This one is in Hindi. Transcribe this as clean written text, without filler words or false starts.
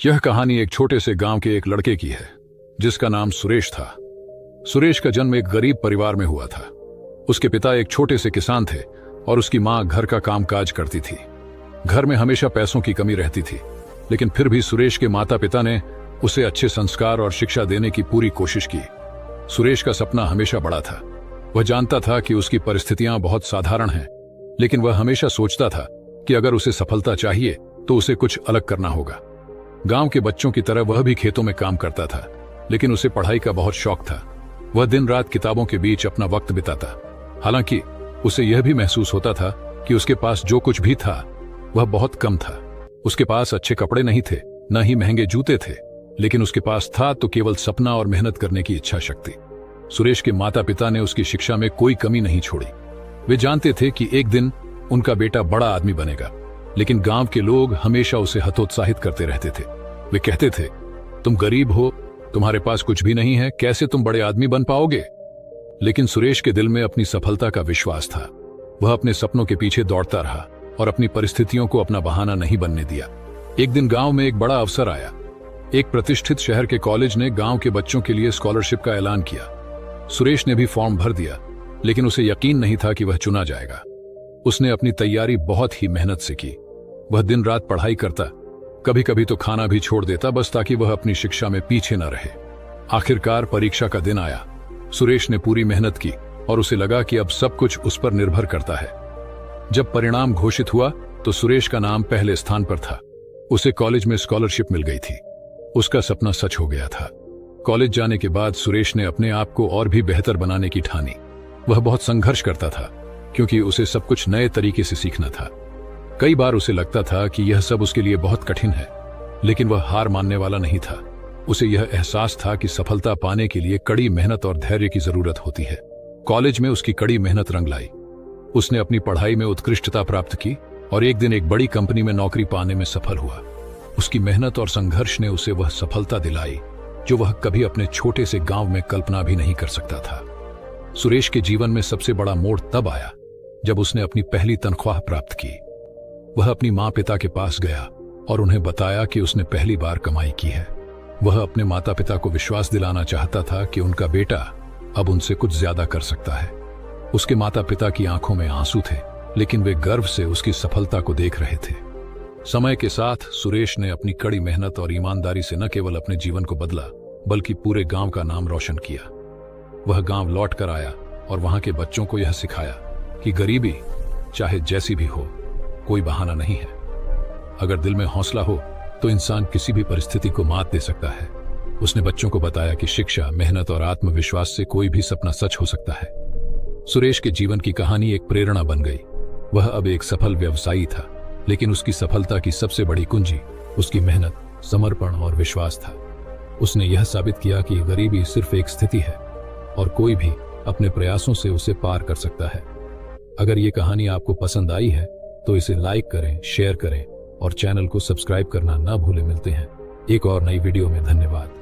यह कहानी एक छोटे से गांव के एक लड़के की है जिसका नाम सुरेश था। सुरेश का जन्म एक गरीब परिवार में हुआ था। उसके पिता एक छोटे से किसान थे और उसकी मां घर का कामकाज करती थी। घर में हमेशा पैसों की कमी रहती थी, लेकिन फिर भी सुरेश के माता पिता ने उसे अच्छे संस्कार और शिक्षा देने की पूरी कोशिश की। सुरेश का सपना हमेशा बड़ा था। वह जानता था कि उसकी परिस्थितियां बहुत साधारण हैं, लेकिन वह हमेशा सोचता था कि अगर उसे सफलता चाहिए तो उसे कुछ अलग करना होगा। गांव के बच्चों की तरह वह भी खेतों में काम करता था, लेकिन उसे पढ़ाई का बहुत शौक था। वह दिन रात किताबों के बीच अपना वक्त बिताता। हालांकि उसे यह भी महसूस होता था कि उसके पास जो कुछ भी था वह बहुत कम था। उसके पास अच्छे कपड़े नहीं थे, न ही महंगे जूते थे, लेकिन उसके पास था तो केवल सपना और मेहनत करने की इच्छा शक्ति। सुरेश के माता पिता ने उसकी शिक्षा में कोई कमी नहीं छोड़ी। वे जानते थे कि एक दिन उनका बेटा बड़ा आदमी बनेगा, लेकिन गांव के लोग हमेशा उसे हतोत्साहित करते रहते थे। वे कहते थे, तुम गरीब हो, तुम्हारे पास कुछ भी नहीं है, कैसे तुम बड़े आदमी बन पाओगे? लेकिन सुरेश के दिल में अपनी सफलता का विश्वास था। वह अपने सपनों के पीछे दौड़ता रहा और अपनी परिस्थितियों को अपना बहाना नहीं बनने दिया। एक दिन गांव में एक बड़ा अवसर आया। एक प्रतिष्ठित शहर के कॉलेज ने गांव के बच्चों के लिए स्कॉलरशिप का ऐलान किया। सुरेश ने भी फॉर्म भर दिया, लेकिन उसे यकीन नहीं था कि वह चुना जाएगा। उसने अपनी तैयारी बहुत ही मेहनत से की। वह दिन रात पढ़ाई करता, कभी कभी तो खाना भी छोड़ देता, बस ताकि वह अपनी शिक्षा में पीछे न रहे। आखिरकार परीक्षा का दिन आया। सुरेश ने पूरी मेहनत की और उसे लगा कि अब सब कुछ उस पर निर्भर करता है। जब परिणाम घोषित हुआ तो सुरेश का नाम पहले स्थान पर था। उसे कॉलेज में स्कॉलरशिप मिल गई थी। उसका सपना सच हो गया था। कॉलेज जाने के बाद सुरेश ने अपने आप को और भी बेहतर बनाने की ठानी। वह बहुत संघर्ष करता था, क्योंकि उसे सब कुछ नए तरीके से सीखना था। कई बार उसे लगता था कि यह सब उसके लिए बहुत कठिन है, लेकिन वह हार मानने वाला नहीं था। उसे यह एहसास था कि सफलता पाने के लिए कड़ी मेहनत और धैर्य की जरूरत होती है। कॉलेज में उसकी कड़ी मेहनत रंग लाई। उसने अपनी पढ़ाई में उत्कृष्टता प्राप्त की और एक दिन एक बड़ी कंपनी में नौकरी पाने में सफल हुआ। उसकी मेहनत और संघर्ष ने उसे वह सफलता दिलाई जो वह कभी अपने छोटे से गांव में कल्पना भी नहीं कर सकता था। सुरेश के जीवन में सबसे बड़ा मोड़ तब आया जब उसने अपनी पहली तनख्वाह प्राप्त की। वह अपनी माँ पिता के पास गया और उन्हें बताया कि उसने पहली बार कमाई की है। वह अपने माता पिता को विश्वास दिलाना चाहता था कि उनका बेटा अब उनसे कुछ ज्यादा कर सकता है। उसके माता पिता की आंखों में आंसू थे, लेकिन वे गर्व से उसकी सफलता को देख रहे थे। समय के साथ सुरेश ने अपनी कड़ी मेहनत और ईमानदारी से न केवल अपने जीवन को बदला, बल्कि पूरे गांव का नाम रोशन किया। वह गांव लौट कर आया और वहां के बच्चों को यह सिखाया कि गरीबी चाहे जैसी भी हो, कोई बहाना नहीं है। अगर दिल में हौसला हो तो इंसान किसी भी परिस्थिति को मात दे सकता है। उसने बच्चों को बताया कि शिक्षा, मेहनत और आत्मविश्वास से कोई भी सपना सच हो सकता है। सुरेश के जीवन की कहानी एक प्रेरणा बन गई। वह अब एक सफल व्यवसायी था, लेकिन उसकी सफलता की सबसे बड़ी कुंजी उसकी मेहनत, समर्पण और विश्वास था। उसने यह साबित किया कि गरीबी सिर्फ एक स्थिति है और कोई भी अपने प्रयासों से उसे पार कर सकता है। अगर ये कहानी आपको पसंद आई है तो इसे लाइक करें, शेयर करें और चैनल को सब्सक्राइब करना ना भूलें। मिलते हैं एक और नई वीडियो में। धन्यवाद।